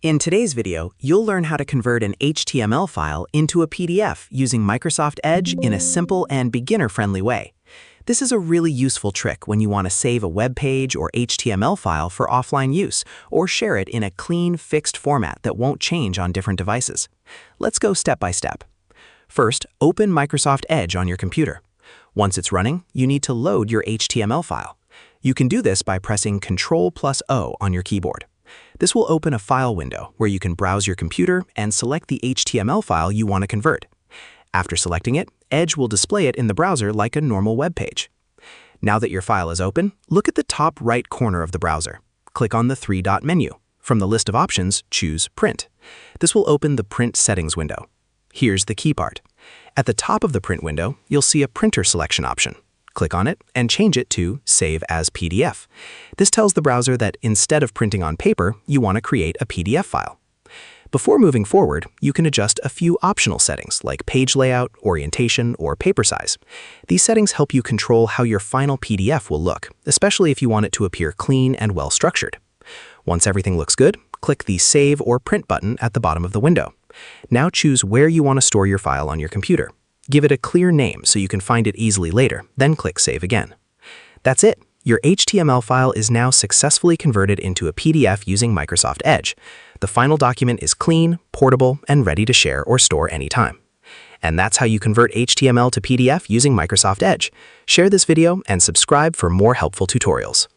In today's video, you'll learn how to convert an HTML file into a PDF using Microsoft Edge in a simple and beginner-friendly way. This is a really useful trick when you want to save a web page or HTML file for offline use, or share it in a clean, fixed format that won't change on different devices. Let's go step by step. First, open Microsoft Edge on your computer. Once it's running, you need to load your HTML file. You can do this by pressing Ctrl+O on your keyboard. This will open a file window where you can browse your computer and select the HTML file you want to convert. After selecting it, Edge will display it in the browser like a normal web page. Now that your file is open, look at the top right corner of the browser. Click on the three-dot menu. From the list of options, choose Print. This will open the Print Settings window. Here's the key part. At the top of the print window, you'll see a printer selection option. Click on it and change it to Save as PDF. This tells the browser that instead of printing on paper, you want to create a PDF file. Before moving forward, you can adjust a few optional settings like page layout, orientation, or paper size. These settings help you control how your final PDF will look, especially if you want it to appear clean and well-structured. Once everything looks good, click the Save or Print button at the bottom of the window. Now choose where you want to store your file on your computer. Give it a clear name so you can find it easily later, then click Save again. That's it. Your HTML file is now successfully converted into a PDF using Microsoft Edge. The final document is clean, portable, and ready to share or store anytime. And that's how you convert HTML to PDF using Microsoft Edge. Share this video and subscribe for more helpful tutorials.